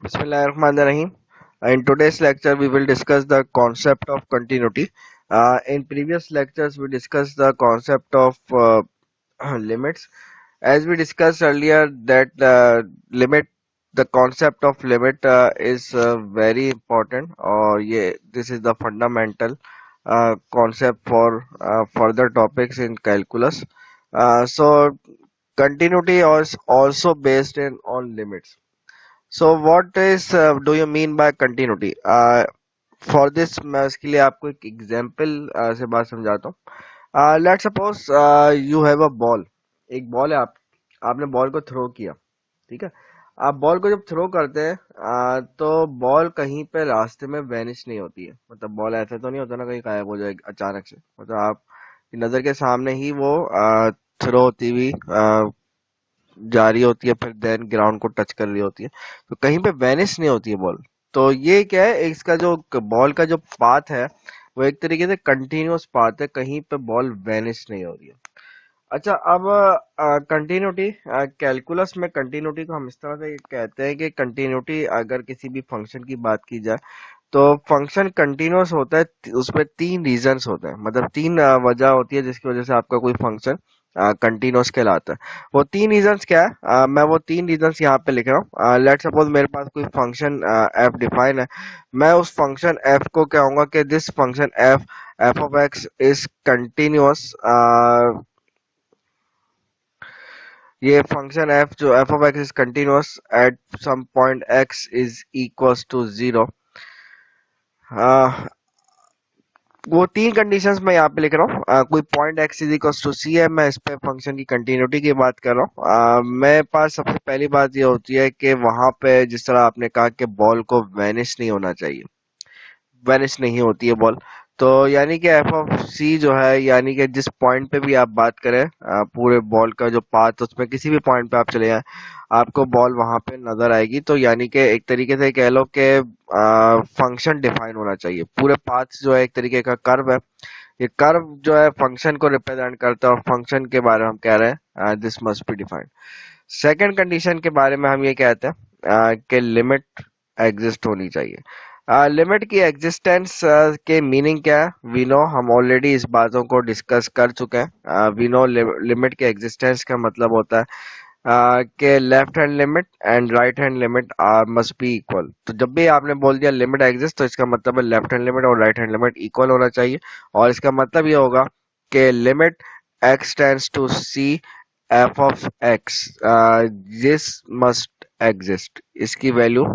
Bismillahirrahmanirrahim. In today's lecture, we will discuss the concept of continuity. In previous lectures, we discussed the concept of limits. As we discussed earlier, that the concept of limit is very important, or yeah, this is the fundamental concept for further topics in calculus. So, continuity is also based on limits. So what is do you mean by continuity? For this मैं इसके लिए आपको एक example से बात समझाता हूँ. Let's suppose you have a ball. एक बॉल है, आपने बॉल को थ्रो किया. ठीक है. आप बॉल को जब थ्रो करते हैं तो बॉल कहीं पे रास्ते में वैनिश नहीं होती है. मतलब बॉल ऐसे तो नहीं होता ना कहीं गायब हो जाए अचानक से. मतलब आप नजर के सामने ही वो थ्रो होती हुई जा रही होती है, फिर देन ग्राउंड को टच कर रही होती है, तो कहीं पे वैनिश नहीं होती है बॉल. तो ये क्या है, इसका जो बॉल का जो पाथ है वो एक तरीके से कंटिन्यूअस पाथ है, कहीं पे बॉल वैनिश नहीं हो रही है. अच्छा, अब कंटिन्यूटी कैलकुलस में कंटिन्यूटी को हम इस तरह से कहते हैं कि कंटिन्यूटी अगर किसी भी फंक्शन की बात की जाए तो फंक्शन कंटिन्यूअस होता है. उसमें तीन रीजंस होते हैं, मतलब तीन वजह होती है जिसकी वजह से आपका कोई फंक्शन कंटिन्यूअस कहलाता है. वो तीन रीजंस क्या है, मैं वो तीन रीजंस यहाँ पे लिख रहा हूँ. लेट सपोज मेरे पास कोई फंक्शन एफ डिफाइन है. मैं उस फंक्शन एफ को कहूंगा कि this function f f of x is continuous. ये फंक्शन एफ जो f of x is continuous at some point x is equals to 0. वो तीन कंडीशंस मैं यहाँ पे लिख रहा हूँ. कोई point x is equals to C है, मैं इस पे फंक्शन की कंटिन्यूटी की बात कर रहा हूँ. मेरे पास सबसे पहली बात ये होती है कि वहां पे जिस तरह आपने कहा कि बॉल को वैनिश नहीं होना चाहिए, वैनिश नहीं होती है बॉल. तो यानी कि एफ ऑफ सी जो है, यानी कि जिस पॉइंट पे भी आप बात करें पूरे बॉल का जो पाथ, उसमें किसी भी पॉइंट पे आप चले जाएं आपको बॉल वहां पे नजर आएगी. तो यानी कि एक तरीके से कह लो कि फंक्शन डिफाइन होना चाहिए. पूरे पाथ जो है एक तरीके का कर्व है. ये कर्व जो है फंक्शन को रिप्रेजेंट करता है और फंक्शन के बारे में हम कह रहे हैं this must be defined. Second condition के बारे में हम ये कहते हैं कि लिमिट एग्जिस्ट होनी चाहिए. लिमिट की एग्जिस्टेंस के मीनिंग क्या है, वी नो, हम ऑलरेडी इस बातों को डिस्कस कर चुके हैं. वी नो लिमिट के एग्जिस्टेंस का मतलब होता है कि left hand limit and right hand limit are must be equal. तो जब भी आपने बोल दिया लिमिट एग्जिस्ट, तो इसका मतलब है लेफ्ट हैंड लिमिट और राइट हैंड लिमिट इक्वल होना चाहिए. और इसका मतलब ये होगा कि limit x tends to c f of x this must exist. इसकी वैल्यू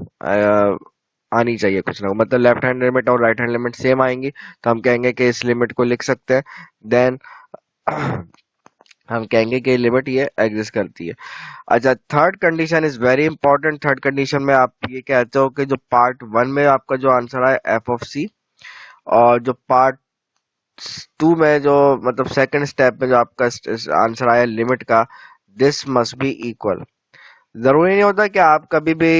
आनी चाहिए कुछ ना, मतलब लेफ्ट हैंड लिमिट और राइट हैंड लिमिट सेम आएंगी तो हम कहेंगे कि इस लिमिट को लिख सकते हैं. देन हम कहेंगे कि लिमिट ये एग्जिस्ट करती है. अच्छा, third condition is very important. Third condition में आप ये कहते हो कि जो पार्ट वन में आपका जो आंसर आया एफ ऑफ सी, और जो पार्ट टू में जो मतलब सेकंड स्टेप में जो आपका आंसर आया लिमिट का, दिस मस्ट बी इक्वल. जरूरी नहीं होता कि आप कभी भी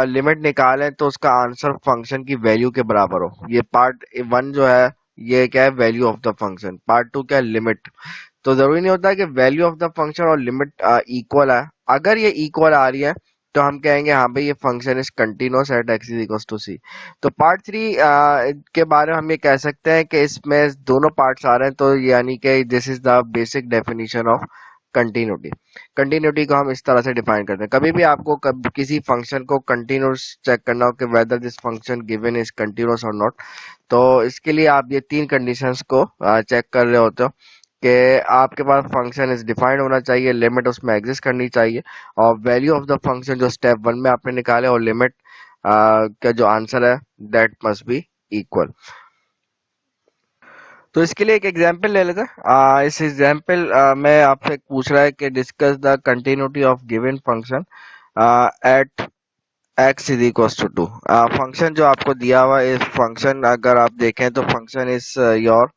लिमिट निकालें तो उसका आंसर फंक्शन की वैल्यू के बराबर हो. ये पार्ट वन जो है ये क्या है, value of the function. Part two क्या है, लिमिट. तो जरूरी नहीं होता कि वैल्यू ऑफ द फंक्शन और लिमिट इक्वल है. अगर ये इक्वल आ रही है तो हम कहेंगे हाँ भाई ये function is continuous at x is equal to C. तो पार्ट थ्री के बारे में हम ये कह सकते हैं कि इसमें दोनों पार्ट्स आ रहे हैं, तो यानी कि this is the basic definition of continuity. Continuity को हम इस तरह से डिफाइन करते हैं. कभी भी आपको किसी फंक्शन को कंटिन्यूस चेक करना हो कि whether this function given is continuous और नॉट, तो इसके लिए आप ये तीन कंडीशंस को चेक कर रहे होते हो कि आपके पास फंक्शन इज डिफाइंड होना चाहिए, लिमिट उसमें एग्जिस्ट करनी चाहिए, और वैल्यू ऑफ द फंक्शन जो स्टेप वन में आपने निकाले और लिमिट का जो आंसर है दैट मस्ट बी इक्वल. तो इसके लिए एक एग्जांपल ले लेते हैं. इस एग्जांपल में आपसे पूछ रहा है कि discuss the continuity of given function at x is equal to 2. Function जो आपको दिया हुआ है, इस फंक्शन अगर आप देखें तो function is your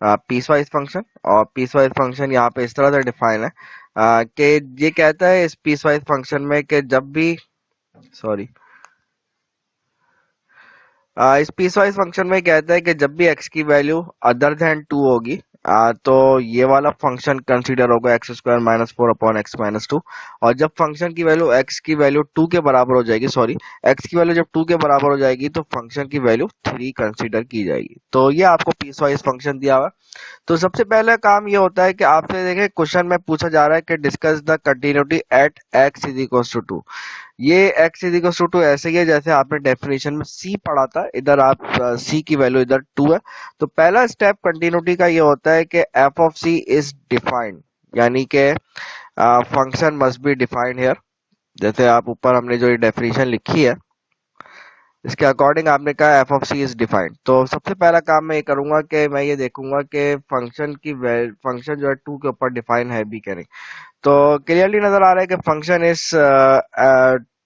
piecewise function. और पीस वाइज फंक्शन यहाँ पे इस तरह से डिफाइन है कि ये कहता है इस पीस वाइज फंक्शन में कि जब भी, सॉरी, इस पीस वाइज फंक्शन में कहता है कि जब भी x की वैल्यू अदर देन 2 होगी, तो ये वाला फंक्शन कंसीडर होगा x square minus four upon x minus to. और जब फंक्शन की वैल्यू एक्स की वैल्यू टू के बराबर हो जाएगी, सॉरी, एक्स की वैल्यू जब टू के बराबर हो जाएगी तो फंक्शन की वैल्यू थ्री कंसीडर की जाएगी। तो ये आपको पीस वाइज फंक्शन दिया हुआ है। तो सबसे पहला काम ये होता है कि आपसे देखें क्वेश्चन में पूछा जा रहा है कि discuss the continuity at x is equal to two. ये x इज इक्वल टू ऐसे ही है जैसे आपने डेफिनेशन में c पढ़ा था, इधर आप c की वैल्यू इधर 2 है। तो पहला स्टेप कंटिन्यूटी का ये होता है कि f of c is defined, यानी कि function must be defined here. जैसे आप ऊपर हमने जो ये डेफिनेशन लिखी है इसके अकॉर्डिंग आपने कहा f of c is defined. तो सबसे पहला काम मैं ये करूंगा कि मैं ये देखूंगा कि फंक्शन जो है टू के ऊपर डिफाइन है भी करें। तो क्लियरली नजर आ रहा है कि function is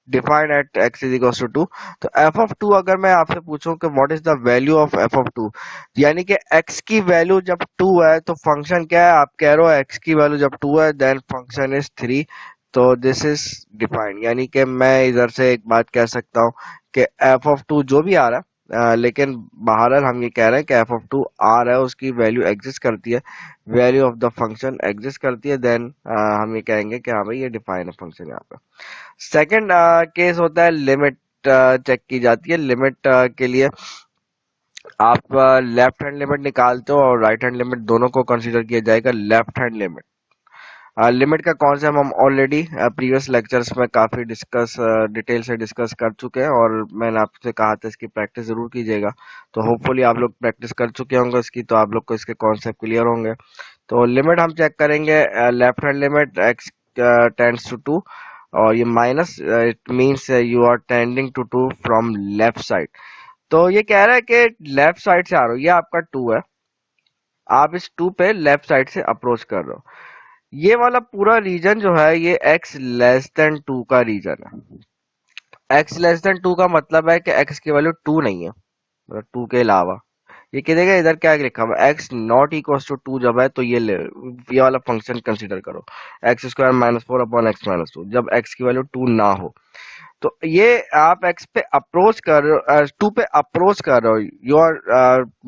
defined at x is equal to two. तो एफ ऑफ टू अगर मैं आपसे पूछूं कि what is the value of f of two, यानी कि एक्स की वैल्यू जब टू है तो फंक्शन क्या है, आप कह रहे हो एक्स की वैल्यू जब टू है देन फंक्शन इज थ्री। तो दिस इज डिफाइंड, यानी कि मैं इधर से एक बात कह सकता हूँ कि एफ ऑफ टू जो भी आ रहा है, लेकिन बहरहाल हम ये कह रहे हैं कि एफ ऑफ टू आ रहा है, उसकी वैल्यू एग्जिस्ट करती है, value of the function exist करती है, देन हम ये कहेंगे कि हाँ भाई ये डिफाइन है फंक्शन यहाँ पे। सेकंड केस होता है लिमिट चेक की जाती है। लिमिट के लिए आप लेफ्ट हैंड लिमिट निकालते हो और राइट हैंड लिमिट दोनों को कंसीडर किया जाएगा। लेफ्ट हैंड लिमिट, लिमिट का कॉन्सेप्ट हम ऑलरेडी प्रीवियस लेक्चर्स में काफी डिटेल से डिस्कस कर चुके हैं और मैंने आपसे कहा था इसकी प्रैक्टिस जरूर कीजिएगा। तो होपफुली आप लोग प्रैक्टिस कर चुके होंगे इसकी, तो आप लोग को इसके कॉन्सेप्ट क्लियर होंगे। तो लिमिट हम चेक करेंगे, left hand limit x tends to two, और ये minus it means you are tending to two from left side. तो ये कह रहा है कि लेफ्ट साइड से आ रहा हो, ये आपका टू है, आप इस टू पे लेफ्ट साइड से अप्रोच कर रहे हो। ये वाला पूरा रीजन जो है ये x लेस देन टू का रीजन है। x लेस देन टू का मतलब है कि x की वैल्यू टू नहीं है, मतलब टू के अलावा। ये कह देगा इधर क्या लिखा हुआ है, x not equal to two जब है तो ये वाला फंक्शन कंसीडर करो, x square minus four upon x minus two, जब x की वैल्यू टू ना हो। तो ये आप x पे अप्रोच कर रहे हो, टू पे अप्रोच कर रहे हो, योर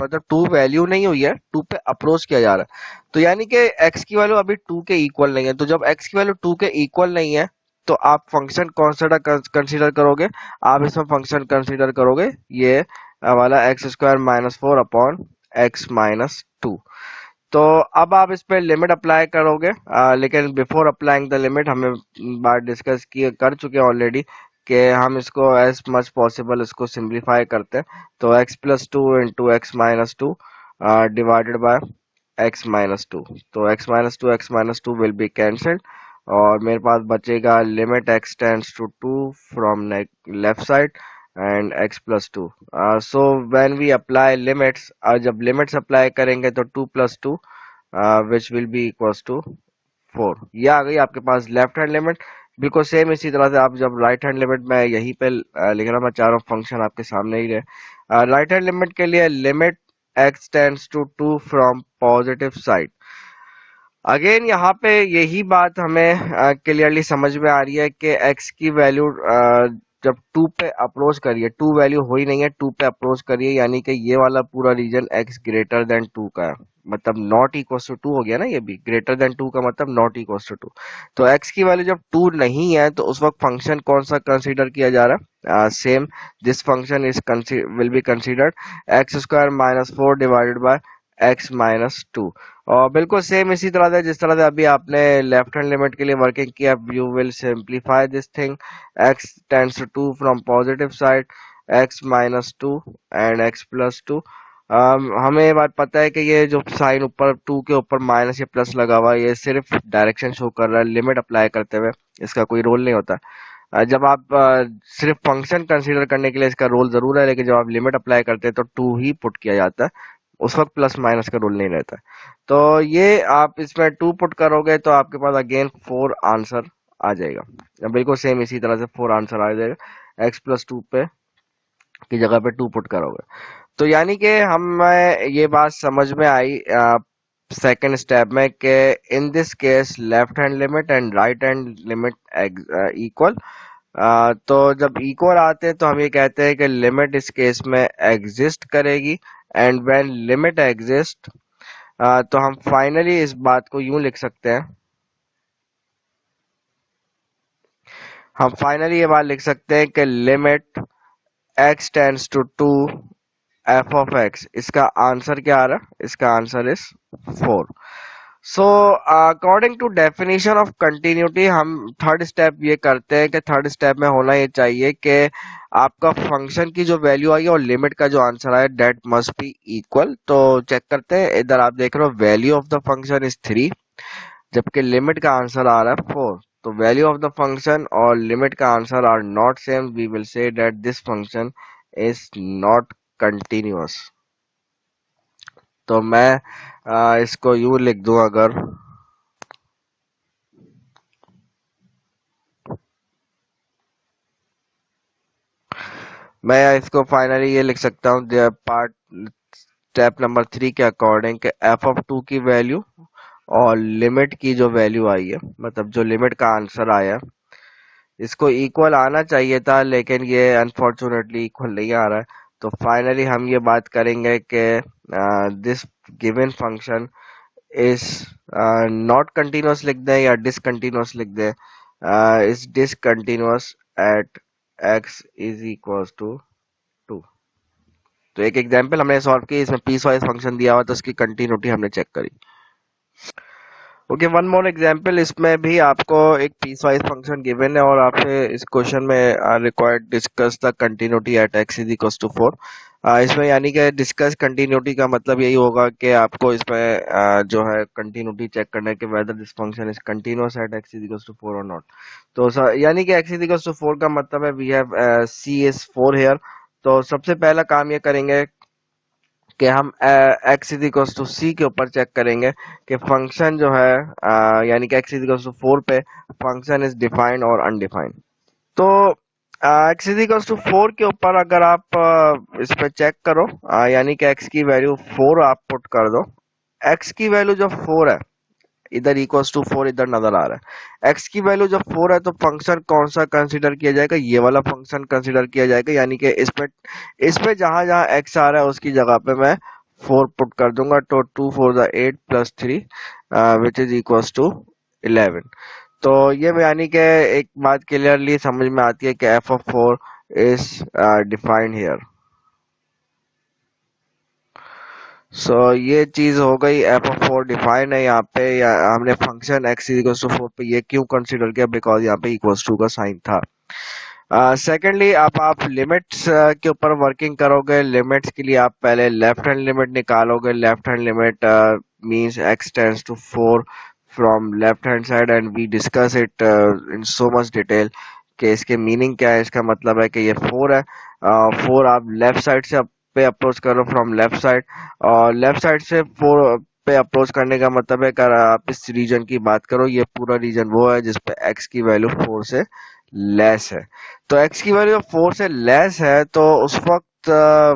मतलब टू वैल्यू नहीं हुई है, टू पे अप्रोच किया जा रहा है। तो यानी कि x की वैल्यू अभी टू के इक्वल नहीं है। तो जब x की वैल्यू टू के इक्वल नहीं है तो आप फंक्शन कौन सा कंसीडर करोगे, आप इसमें फंक्शन कंसीडर करोगे ये वाला x square minus four upon x minus two. तो अब आप इस पे लिमिट अप्लाई करोगे, लेकिन बिफोर अप्लाइंग द लिमिट हमें बात डिस्कस किए कर चुके हैं ऑलरेडी कि हम इसको एज मच पॉसिबल इसको सिंप्लीफाई करते हैं। तो x plus two into X minus two divided by X minus two. तो X minus two will be cancelled और मेरे पास बचेगा limit x tends to two from left side and x plus two. So when we apply limits, जब limits apply करेंगे तो two plus two which will be equals to four. ये आ गई आपके पास लेफ्ट हैंड लिमिट। बिल्कुल same इसी तरह से आप जब राइट हैंड लिमिट में यहीं पे लिख रहा मैं चाह रहा हूँ फंक्शन आपके सामने ही रहे। राइट हैंड लिमिट के लिए limit x tends to two from positive side. Again यहाँ पे यही बात हमें क्लियरली समझ में आ रही है कि x की वैल्यू जब टू पे अप्रोच करिए, टू वैल्यू हो ही नहीं है, टू पे अप्रोच करिए, यानी कि ये वाला पूरा region x greater than two का है, मतलब नॉट इक्वल टू टू हो गया ना, ये भी ग्रेटर देन टू का मतलब नॉट इक्वल टू टू। तो x की वैल्यू जब टू नहीं है तो उस वक्त फंक्शन कौन सा कंसीडर किया जा रहा है, same this function is will be considered x square minus four divided by X minus to. और बिल्कुल सेम इसी तरह से जिस तरह से अभी आपने लेफ्ट हैंड लिमिट के लिए वर्किंग किया, you will simplify this thing, x tends to two from positive side x minus two and x plus two. हमें ये बात पता है कि ये जो साइन ऊपर टू के ऊपर माइनस या प्लस लगा हुआ है ये सिर्फ डायरेक्शन शो कर रहा है, लिमिट अप्लाई करते हुए इसका कोई रोल नहीं होता। जब आप सिर्फ फंक्शन कंसीडर करने के लिए इसका रोल जरूर है, लेकिन जब आप लिमिट अप्लाई करते हैं तो टू ही पुट किया जाता है, उस वक्त प्लस माइनस का रूल नहीं रहता। तो ये आप इसमें टू पुट करोगे तो आपके पास अगेन फोर आंसर आ जाएगा, बिल्कुल सेम इसी तरह से फोर आंसर आ जाएगा एक्स प्लस टू पे की जगह पे टू पुट करोगे। तो यानी कि हमें ये बात समझ में आई सेकेंड स्टेप में कि इन this case left hand limit and right hand limit equal. तो जब इक्वल आते हैं तो हम ये कहते हैं कि लिमिट इस केस में एग्जिस्ट करेगी एंड व्हेन लिमिट एग्जिस्ट तो हम फाइनली इस बात को यूं लिख सकते हैं, हम फाइनली ये बात लिख सकते हैं कि limit x tends to 2 f of x, इसका आंसर क्या आ रहा है, इसका answer is 4। So according to definition of continuity हम थर्ड स्टेप ये करते हैं कि थर्ड स्टेप में होना ये चाहिए कि आपका फंक्शन की जो वैल्यू आई है और लिमिट का जो आंसर आया डेट मस्ट बी इक्वल। तो चेक करते हैं, इधर आप देख रहे हो value of the function is 3 जबकि लिमिट का आंसर आ रहा है 4। तो वैल्यू ऑफ द फंक्शन और लिमिट का answer are not same, we will say that this function is not continuous. तो मैं इसको यूं लिख दूं, अगर मैं इसको फाइनली ये लिख सकता हूँ पार्ट स्टेप नंबर 3 के अकॉर्डिंग कि एफ ऑफ 2 की वैल्यू और लिमिट की जो वैल्यू आई है, मतलब जो लिमिट का आंसर आया, इसको इक्वल आना चाहिए था लेकिन ये अनफॉर्चुनेटली इक्वल नहीं आ रहा है। तो फाइनली हम ये बात करेंगे कि this given function is not continuous लिख दें या डिसकंटिन्यूअस लिख दें, is discontinuous at x is equal to 2। तो एक एग्जांपल हमने सॉल्व की, इसमें पीस वाइज फंक्शन दिया हुआ तो उसकी कंटिन्यूटी हमने चेक करी। ओके, वन मोर एग्जांपल, इसमें भी आपको एक पीस वाइज फंक्शन गिवन है और आपसे इस क्वेश्चन में required discuss the continuity at x is equal to 4। इसमें यानी कि डिस्कस कंटिन्यूटी का मतलब यही होगा कि आपको इसमें जो है कंटिन्यूटी चेक करना है कि whether this function is continuous at x is equal to 4 और नॉट। तो यानी कि x इज इक्वल टू 4 का मतलब है we have c is 4 here. तो सबसे पहला काम ये करेंगे कि हम x is equal to c के ऊपर चेक करेंगे कि फंक्शन जो है यानी कि x इज इक्वल टू 4 पे फंक्शन इज डिफाइंड और अनडिफाइंड। तो x इज इक्वल टू 4 के ऊपर अगर आप इस पे चेक करो, यानी कि x की वैल्यू 4 आप पुट कर दो। x की वैल्यू जब 4 है, इधर इक्वल्स टू 4 इधर नजर आ रहा है, x की वैल्यू जब 4 है तो फंक्शन कौन सा कंसीडर किया जाएगा, ये वाला फंक्शन कंसीडर किया जाएगा। यानी कि इस पे जहां जहां x आ रहा है उसकी जगह पे मैं 4 पुट कर दूंगा। तो 2 4 the 8 plus 3 which is equals to 11। तो ये यानी कि एक बात क्लियरली समझ में आती है कि F of 4 is defined here. So ये चीज हो गई, एफ ऑफ 4 डिफाइन है यहाँ पे, या हमने फंक्शन एक्स इक्वल टू 4 पे ये क्यों कंसीडर किया, बिकॉज यहाँ पे इक्वल टू का साइन था। सेकेंडली अब आप लिमिट्स के ऊपर वर्किंग करोगे। लिमिट्स के लिए आप पहले लेफ्ट हैंड लिमिट निकालोगे। Left hand limit means x tends to 4 from left hand side and we discuss it in so much detail कि इसके मीनिंग क्या है। इसका मतलब है कि ये 4 है, 4 आप लेफ्ट साइड से पे अप्रोच करो फ्रॉम लेफ्ट साइड, और लेफ्ट साइड से 4 पे अप्रोच करने का मतलब है कि अगर आप इस रीजन की बात करो, ये पूरा रीजन वो है जिसपे x की वैल्यू 4 से लेस है। तो x की वैल्यू 4 से लेस है तो उस वक्त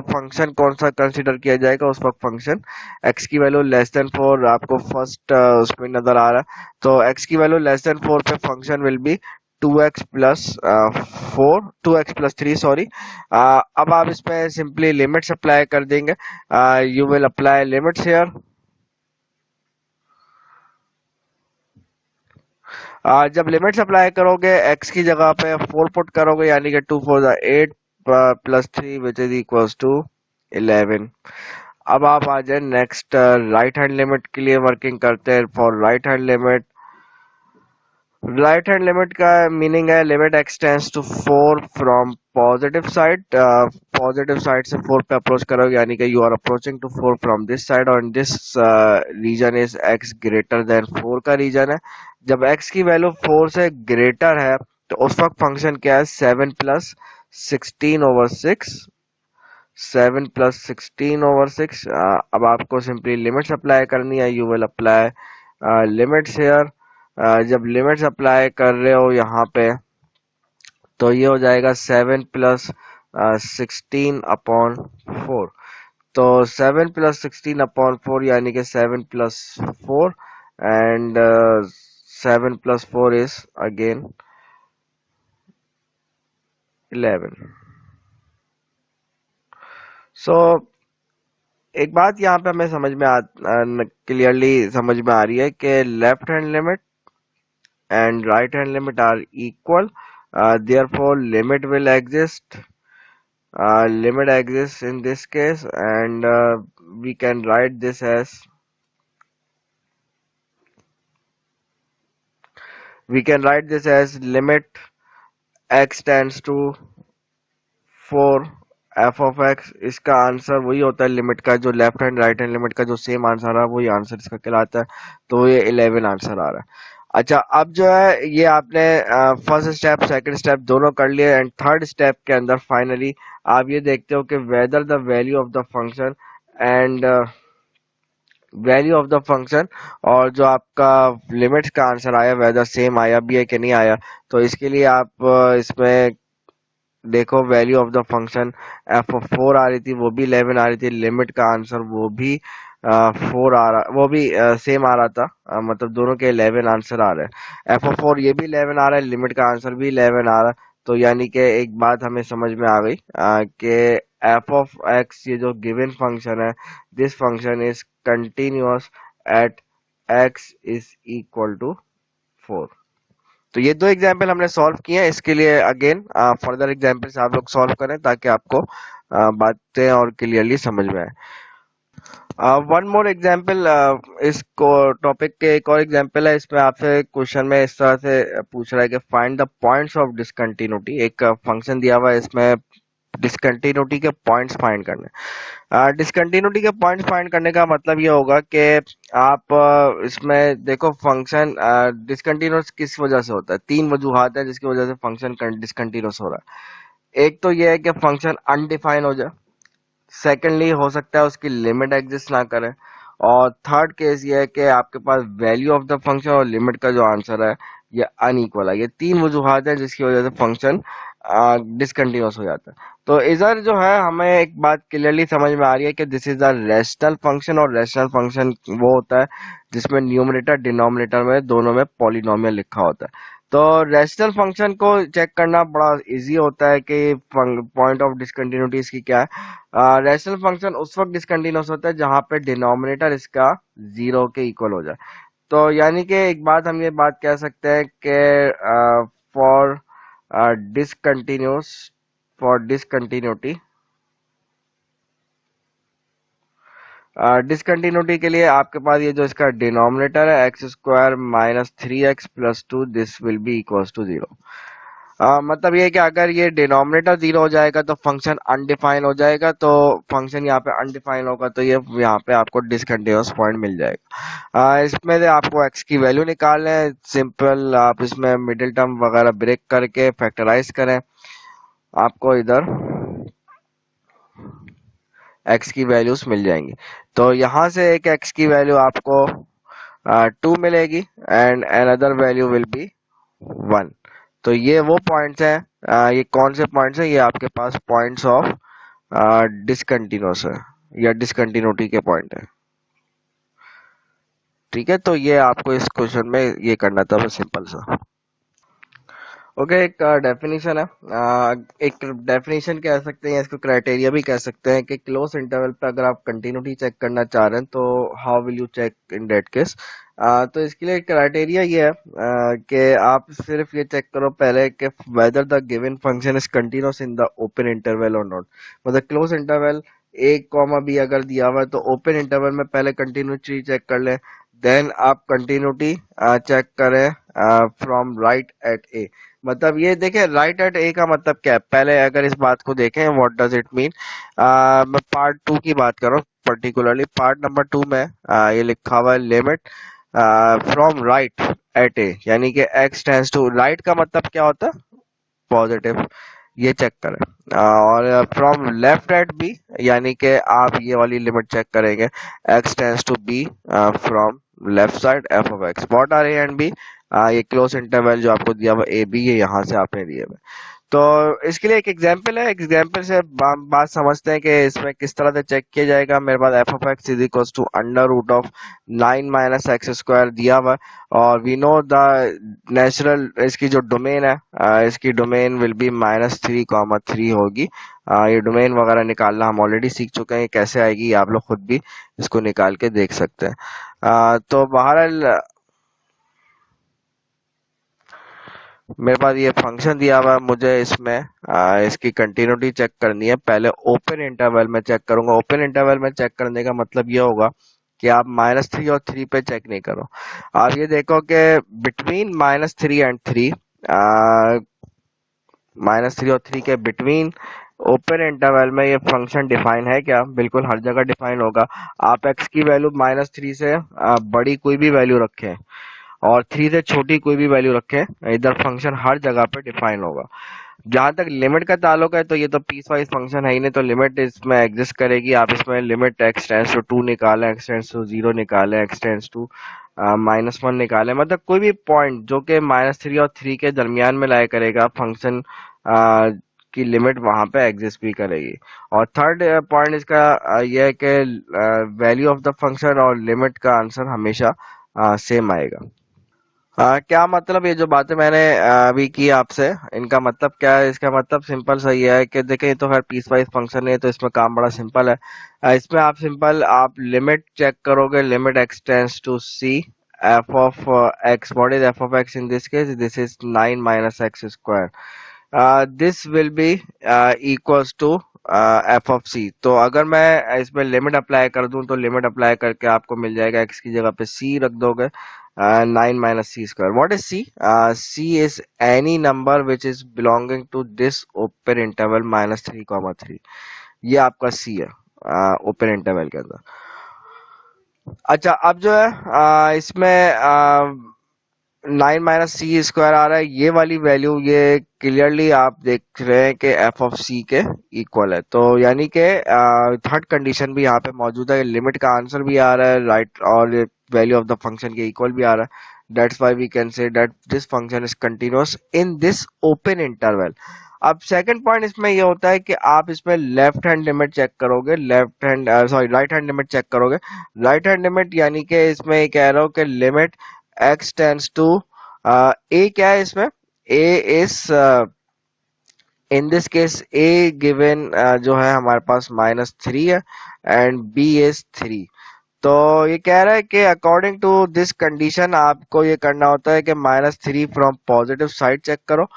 फंक्शन कौन सा कंसीडर किया जाएगा, उस वक्त फंक्शन x की वैल्यू लेस देन 4 आपको फर्स्ट उसमें नजर आ रहा है। तो x की वैल्यू लेस देन 4 पे function will be 2x plus 4, 2x plus 3 sorry. अब आप इस पे सिंपली लिमिट्स अप्लाई कर देंगे। You will apply limits here. जब लिमिट्स अप्लाई करोगे x की जगह पे 4 पुट करोगे, यानी कि 2 4 8 plus 3 which is equals to 11। अब आप आ जाए नेक्स्ट राइट हैंड लिमिट के लिए वर्किंग करते हैं। For right hand limit, right hand limit का मीनिंग है limit x tends to 4 from positive side. Positive side से 4 पे अप्रोच करोगे, यानी कि you are approaching to 4 from this side और this region is X greater than 4 का reason है। जब एक्स की वैल्यू 4 से ग्रेटर है तो उस वक्त फंक्शन क्या है, 7 प्लस 16 ओवर 6, 7 प्लस 16 ओवर 6। अब आपको सिंपली लिमिट्स अप्लाई करनी है। You will apply limits here. जब लिमिट्स अप्लाई कर रहे हो यहाँ पे तो ये हो जाएगा 7 प्लस 16 अपॉन 4। तो 7 प्लस 16 अपॉन 4 यानी कि 7 plus 4 and 7 plus 4 is again 11। सो एक बात यहाँ पे हमें समझ में क्लियरली समझ में आ रही है कि left hand limit and right hand limit are equal. Therefore, limit exists in this case, and we can write this as limit x tends to 4 F of x. इसका आंसर वही होता है लिमिट का, जो left hand right hand limit का जो same answer है वही आंसर इसका कहलाता है। तो ये 11 आंसर आ रहा है। अच्छा, अब जो है ये आपने फर्स्ट स्टेप सेकंड स्टेप दोनों कर लिए, एंड थर्ड स्टेप के अंदर फाइनली आप ये देखते हो कि whether the value of the function and value of the function और जो आपका लिमिट्स का आंसर आया वेदर सेम आया भी है कि नहीं आया। तो इसके लिए आप इसमें देखो value of the function F of 4 आ रही थी, वो भी 11 आ रही थी, लिमिट का आंसर वो भी 4 आ रहा, वो भी सेम आ रहा था। मतलब दोनों के 11 आंसर आ रहे हैं। एफ ऑफ 4 ये भी 11 आ रहा है, लिमिट का आंसर भी 11 आ रहा है। तो यानी कि एक बात हमें समझ में आ गई कि एफ ऑफ एक्स ये जो गिवन फंक्शन है, this function is continuous at x is equal to 4। तो ये दो एग्जाम्पल हमने सॉल्व किए हैं। इसके लिए अगेन फर्दर एग्जाम्पल्स आप लोग सॉल्व करें ताकि आपको बातें और क्लियरली समझ में आए। वन मोर एग्जाम्पल, इसको टॉपिक के एक और एग्जाम्पल है। इसमें आपसे क्वेश्चन में इस तरह से पूछ रहा है कि find the points of discontinuity. एक फंक्शन दिया हुआ है, इसमें डिसकंटिन्यूटी के पॉइंट्स फाइंड करने। डिसकंटिन्यूटी के पॉइंट्स फाइंड करने का मतलब ये होगा कि आप इसमें देखो फंक्शन डिसकंटिन्यूस किस वजह से होता है। तीन वजूहात है जिसकी वजह से फंक्शन डिसकंटिन्यूस हो रहा है। एक तो ये है कि फंक्शन अनडिफाइन हो जाए, सेकेंडली हो सकता है उसकी लिमिट एग्जिस्ट ना करे, और थर्ड केस ये है कि आपके पास वैल्यू ऑफ द फंक्शन और लिमिट का जो आंसर है ये अनइक्वल है। ये तीन वजूहात है जिसकी वजह से फंक्शन डिसकंटिन्यूस हो जाता है। तो इधर जो है हमें एक बात क्लियरली समझ में आ रही है कि this is a rational function, और रेशनल फंक्शन वो होता है जिसमें न्यूमरेटर डिनोमिनेटर में दोनों में पॉलिनोमियल लिखा होता है। तो रेशनल फंक्शन को चेक करना बड़ा इजी होता है कि पॉइंट ऑफ डिसकंटिन्यूटी इसकी क्या है। रेशनल फंक्शन उस वक्त डिसकंटिन्यूस होता है जहां पे डिनोमिनेटर इसका 0 के इक्वल हो जाए। तो यानी कि एक बात हम ये बात कह सकते हैं कि for discontinuous for discontinuity, discontinuity के लिए आपके पास ये जो इसका डिनोमिनेटर है x square minus 3x plus 2 this will be equals to 0। मतलब ये कि अगर ये डिनोमिनेटर 0 हो जाएगा तो फंक्शन अनडिफाइन हो जाएगा। तो फंक्शन यहाँ पे अनडिफाइन होगा तो ये यहाँ पे आपको डिसकंटिन्यूअस पॉइंट मिल जाएगा। इसमें से आपको x की वैल्यू निकालना है। सिंपल आप इसमें मिडिल टर्म वगैरह ब्रेक करके फैक्टराइज करें, आपको इधर x की वैल्यूज मिल जाएंगी। तो यहाँ से एक x की वैल्यू आपको 2 मिलेगी and another value will be 1। तो ये वो पॉइंट्स हैं, ये कौन से पॉइंट्स हैं, ये आपके पास पॉइंट्स ऑफ डिसकंटिन्यूअस है या डिसकंटिन्यूटी के पॉइंट है। ठीक है, तो ये आपको इस क्वेश्चन में ये करना था बस सिंपल सा। ओके, एक डेफिनेशन है, एक डेफिनेशन कह सकते हैं, इसको क्राइटेरिया भी कह सकते हैं कि क्लोज इंटरवल पे अगर आप कंटिन्यूटी चेक करना चाह रहे हैं तो how will you check in that case. तो इसके लिए क्राइटेरिया ये है कि आप सिर्फ ये चेक करो पहले कि whether the given function is continuous in the open interval और नॉट। मतलब close interval a comma B अगर दिया हुआ है तो ओपन इंटरवल में पहले कंटिन्यूटी चेक कर लें, देन आप कंटिन्यूटी चेक करें फ्रॉम राइट एट ए। मतलब ये देखें राइट एट ए का मतलब क्या है, पहले अगर इस बात को देखें व्हाट डज इट मीन। मैं पार्ट 2 की बात कर रहा हूँ, पर्टिकुलरली पार्ट नंबर 2 में ये लिखा हुआ है लिमिट फ्रॉम राइट एट ए, यानी कि x टेंड्स टू राइट का मतलब क्या होता है पॉजिटिव, ये चेक करें। और फ्रॉम लेफ्ट एट बी यानी कि आप ये वाली लिमिट चेक करेंगे x tends to b from left side f of x. What are a and b, ये क्लोज इंटरवल जो आपको दिया हुआ ए बी, ये यहाँ से आपने दिए हुए। तो इसके लिए एक एग्जाम्पल है, एग्जाम्पल से बात समझते हैं कि इसमें किस तरह से चेक किया जाएगा। मेरे पास F of x is equal to under root of 9 - x² दिया हुआ है, और वी नो द नेचुरल इसकी जो डोमेन है, इसकी डोमेन विल बी -3, 3 होगी। ये डोमेन वगैरह निकालना हम ऑलरेडी सीख चुके हैं, ये कैसे आएगी आप लोग खुद भी इसको निकाल के देख सकते हैं। तो बहरहाल मेरे पास ये फंक्शन दिया हुआ है, मुझे इसमें इसकी कंटिन्यूटी चेक करनी है। पहले ओपन इंटरवल में चेक करूंगा। ओपन इंटरवल में चेक करने का मतलब ये होगा कि आप -3 और 3 पे चेक नहीं करो। आप ये देखो कि बिटवीन -3 एंड 3, -3 और 3 के बिटवीन ओपन इंटरवल में ये फंक्शन डिफाइन है क्या? बिल्कुल हर जगह डिफाइन होगा। आप एक्स की वैल्यू -3 से बड़ी कोई भी वैल्यू रखें और 3 से छोटी कोई भी वैल्यू रखें, इधर फंक्शन हर जगह पे डिफाइन होगा। जहां तक लिमिट का ताल्लुक है तो ये तो पीस वाइज फंक्शन है ही नहीं, तो लिमिट इसमें एग्जिस्ट करेगी। आप इसमें लिमिट x टेंड्स टू 2 निकालें, x टेंड्स टू 0 निकालें, x टेंड्स टू -1 निकालें, मतलब कोई भी पॉइंट जो कि -3 और 3 के दरमियान में लाया करेगा फंक्शन की लिमिट वहां पे एग्जिस्ट भी करेगी। और थर्ड पॉइंट इसका यह है कि वैल्यू ऑफ द फंक्शन और लिमिट का आंसर हमेशा सेम आएगा। क्या मतलब ये जो बातें मैंने अभी की आपसे, इनका मतलब क्या है? इसका मतलब सिंपल सा ये है कि देखें, ये तो खैर पीस वाइज फंक्शन है तो इसमें काम बड़ा सिंपल है। इसमें आप सिंपल आप लिमिट चेक करोगे, limit x tends to c f of x, what is f of x in this case? This is 9 - x²। This will be equals to f of c। तो अगर मैं इसमें limit apply कर दूं तो limit apply करके आपको मिल जाएगा, x की जगह पे c रख दोगे, 9 - c²। What is c? C is any number which is belonging to this open interval -3, 3। ये आपका c है ओपन इंटरवल के अंदर। अच्छा, अब जो है इसमें 9 - c² आ रहा है, ये वाली वैल्यू ये क्लियरली आप देख रहे हैं कि f ऑफ c के इक्वल है। तो यानी कि थर्ड कंडीशन भी यहाँ पे मौजूद है, लिमिट का आंसर भी आ रहा है राइट, और वैल्यू ऑफ द फंक्शन के इक्वल भी आ रहा है। That's why we can say that this function is continuous in this open interval. अब सेकंड पॉइंट इसमें ये होता है कि आप इसमें लेफ्ट हैंड लिमिट चेक करोगे, left hand sorry right hand limit check करोगे। राइट हैंड लिमिट यानी कि इसमें ये कह रहा हूँ कि limit x tends to a, क्या है इसमें? a is in this case a given जो है हमारे पास -3 है एंड b इज 3। तो ये कह रहा है कि अकॉर्डिंग टू दिस कंडीशन आपको ये करना होता है कि -3 फ्रॉम पॉजिटिव साइड चेक करो।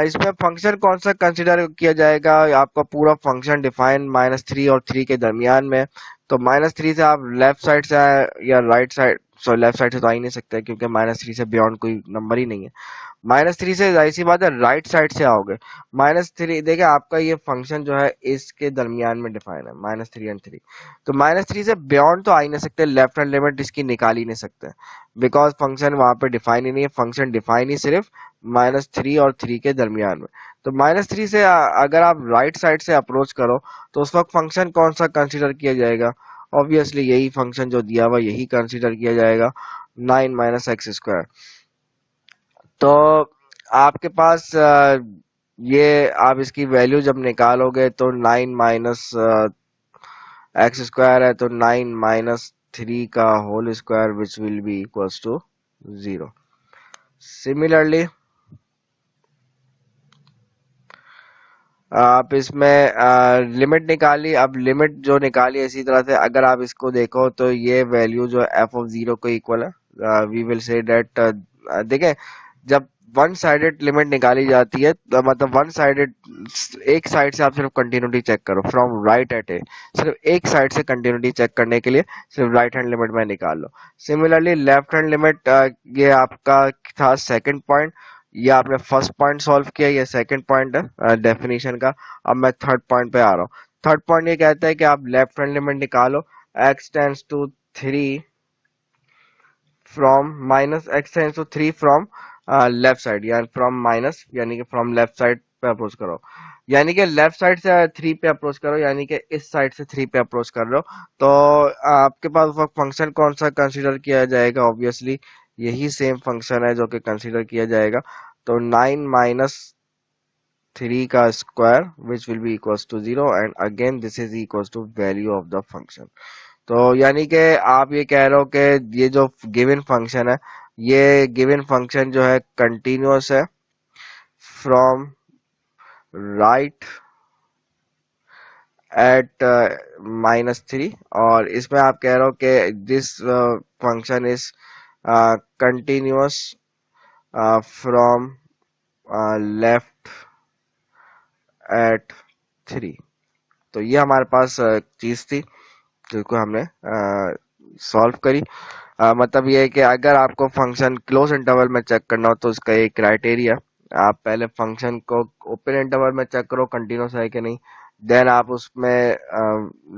इसमें फंक्शन कौन सा कंसिडर किया जाएगा? आपका पूरा फंक्शन डिफाइन -3 और 3 के दरमियान में। तो -3 से आप लेफ्ट साइड से या right side, sorry left side से तो आ ही नहीं सकते क्योंकि -3 से बियॉन्ड कोई नंबर ही नहीं है। -3 से जाहिर सी बात है राइट साइड से आओगे। -3 देखिए, आपका ये फंक्शन जो है इसके दरमियान में डिफाइन है, -3 एंड 3। तो -3 से बियॉन्ड तो आ ही नहीं सकते, लेफ्ट हैंड लिमिट इसकी निकाल ही नहीं सकते, बिकॉज फंक्शन वहां पे डिफाइन ही नहीं है। फंक्शन डिफाइन ही सिर्फ -3 और 3 के दरमियान में। तो -3 से अगर आप राइट साइड से अप्रोच करो तो उस वक्त फंक्शन कौन सा कंसिडर किया जाएगा? ऑब्वियसली यही फंक्शन जो दिया हुआ यही कंसिडर किया जाएगा, 9 - x²। तो आपके पास ये आप इसकी वैल्यू जब निकालोगे तो 9 - x² है, तो 9 - 3 का whole square which will be equals to 0। Similarly आप इसमें लिमिट निकाली। अब लिमिट जो निकाली इसी तरह से अगर आप इसको देखो तो ये वैल्यू जो f(0) को इक्वल है, वी विल से दैट, देखें जब वन साइडेड लिमिट निकाली जाती है तो मतलब वन साइडेड, एक साइड से आप सिर्फ कंटिन्यूटी चेक करो फ्रॉम राइट एट ए, सिर्फ एक साइड से कंटिन्यूटी चेक करने के लिए सिर्फ राइट हैंड लिमिट में निकाल लो। सिमिलरली लेफ्ट हैंड लिमिट, ये आपका था सेकंड पॉइंट, ये आपने फर्स्ट पॉइंट सॉल्व किया, ये सेकंड पॉइंट है डेफिनेशन का। अब मैं थर्ड पॉइंट पे आ रहा हूँ। थर्ड पॉइंट ये कहता है कि आप लेफ्ट हैंड लिमिट निकालो, x tends to 3 from -x tends to 3 from left side, यानी फ्रॉम माइनस, यानी कि फ्रॉम लेफ्ट साइड पे अप्रोच करो, यानी कि लेफ्ट साइड से 3 पे अप्रोच करो, यानी कि इस साइड से 3 पे अप्रोच कर रहे हो। तो आपके पास वो फंक्शन कौन सा कंसीडर किया जाएगा? ऑब्वियसली यही सेम फंक्शन है जो कि कंसीडर किया जाएगा। तो 9 3 का square which will be equals to 0 and again this is equals to value of the function. तो यानी कि आप ये कह रहे हो कि ये जो गिवन फंक्शन है, ये गिवन फंक्शन जो है कंटिन्यूअस है फ्रॉम राइट एट -3, और इसमें आप कह रहे हो कि this function is continuous from left eight 3। तो ये हमारे पास चीज थी जिसको हमने सॉल्व करी। मतलब ये है कि अगर आपको फंक्शन क्लोज इंटरवल में चेक करना हो तो उसका एक क्राइटेरिया, आप पहले फंक्शन को ओपन इंटरवल में चेक करो कंटिन्यूस है कि नहीं, देन आप उसमें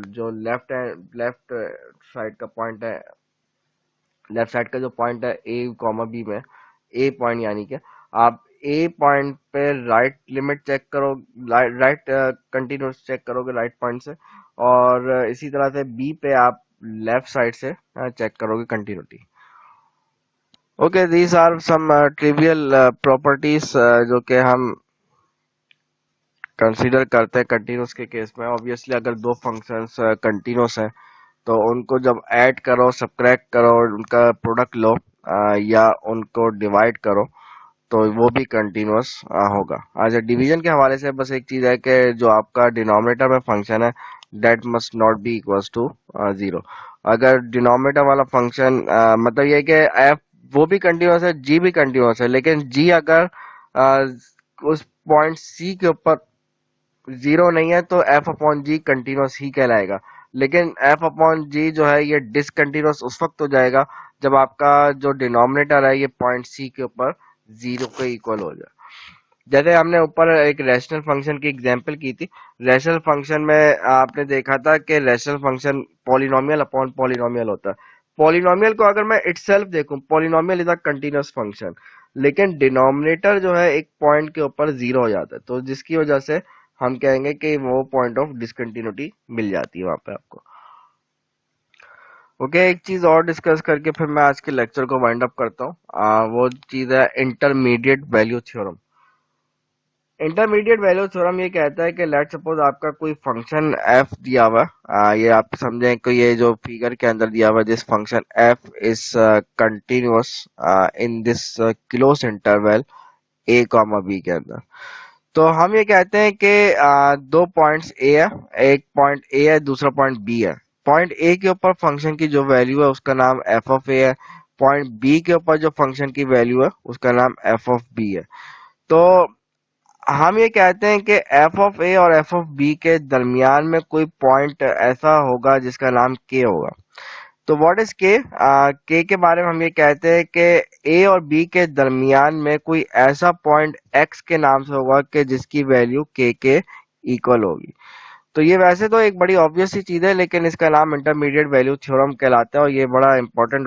जो लेफ्ट साइड का पॉइंट है, लेफ्ट साइड का जो पॉइंट है ए कॉमा बी में, ए पॉइंट यानी कि आप ए पॉइंट पे राइट लिमिट चेक करो, राइट कंटिन्यूस चेक करोगे राइट पॉइंट से, और इसी तरह से बी पे आप लेफ्ट साइड से चेक करोगे continuity. Okay, these are some trivial properties जो कि हम कंसीडर करते हैं कंटिन्यूस के केस में। ऑब्वियसली अगर दो फंक्शंस कंटिन्यूस हैं तो उनको जब ऐड करो, सब्ट्रैक्ट करो, उनका प्रोडक्ट लो या उनको डिवाइड करो तो वो भी कंटिन्यूअस होगा। अच्छा, डिवीजन के हवाले से बस एक चीज है कि जो आपका डिनोमिनेटर में फंक्शन है that must not be equals to 0। अगर डिनोमिनेटर वाला फंक्शन मतलब ये है कि एफ वो भी कंटिन्यूअस है, जी भी कंटिन्यूअस है, लेकिन जी अगर उस पॉइंट सी के ऊपर 0 नहीं है तो एफ अपॉन जी कंटिन्यूअस ही कहलाएगा। लेकिन एफ अपॉन जी जो है ये डिसकंटिन्यूअस उस वक्त हो जाएगा जब आपका जो डिनोमिनेटर है ये पॉइंट सी के ऊपर 0 के इक्वल हो जाए। जैसे हमने ऊपर एक रैशनल फंक्शन की एग्जांपल की थी, रैशनल फंक्शन में आपने देखा था कि rational function polynomial upon polynomial होता है। पॉलिनोमियल को अगर मैं इटसेल्फ देखूं, polynomial is a continuous function, लेकिन डिनोमिनेटर जो है एक पॉइंट के ऊपर 0 हो जाता है, तो जिसकी वजह से हम कहेंगे कि वो पॉइंट ऑफ डिसकंटिन्यूटी मिल जाती है वहां पे आपको। ओके, एक चीज और डिस्कस करके फिर मैं आज के लेक्चर को वाइंड अप करता हूँ। वो चीज है intermediate value theorem. Intermediate value theorem ये कहता है कि लेट सपोज आपका कोई फंक्शन एफ दिया हुआ है, ये आप समझें कि ये जो फिगर के अंदर दिया हुआ this function f is continuous in this close interval a comma b के अंदर। तो हम ये कहते हैं कि दो पॉइंट्स ए है, एक पॉइंट ए है, दूसरा पॉइंट बी है। पॉइंट ए के ऊपर फंक्शन की जो वैल्यू है उसका नाम एफ ऑफ ए है, पॉइंट बी के ऊपर जो फंक्शन की वैल्यू है उसका नाम एफ ऑफ बी है। तो हम ये कहते हैं कि एफ ऑफ ए और एफ ऑफ बी के दरमियान में कोई पॉइंट ऐसा होगा जिसका नाम के होगा। तो व्हाट इज के? के के बारे में हम ये कहते हैं कि ए और बी के दरमियान में कोई ऐसा पॉइंट एक्स के नाम से होगा कि जिसकी वैल्यू के इक्वल होगी। तो ये वैसे तो एक बड़ी ऑब्वियस सी चीज है, लेकिन इसका नाम इंटरमीडिएट वैल्यू थ्योरम कहलाता है और ये बड़ा इंपॉर्टेंट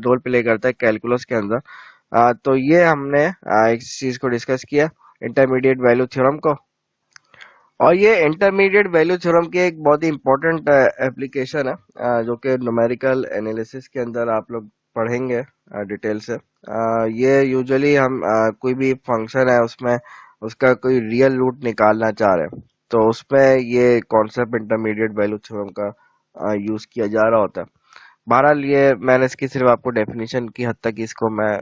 रोल प्ले करता है कैलकुलस के अंदर। तो ये हमने इस चीज को डिस्कस किया, इंटरमीडिएट वैल्यू थ्योरम को। और ये इंटरमीडिएट वैल्यू थ्योरम की एक बहुत ही इंपॉर्टेंट एप्लीकेशन है जो कि न्यूमेरिकल एनालिसिस के अंदर आप लोग पढ़ेंगे डिटेल से। ये यूजुअली हम कोई भी फंक्शन है उसमें उसका कोई रियल रूट निकालना चाह रहे हैं तो उसमें ये कॉन्सेप्ट इंटरमीडिएट वैल्यू थ्योरम का यूज किया जा रहा होता है। बहरहाल ये मैंने इसकी सिर्फ आपको डेफिनेशन की हद तक इसको मैं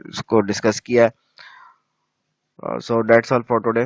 इसको डिस्कस किया है। So that's all for today.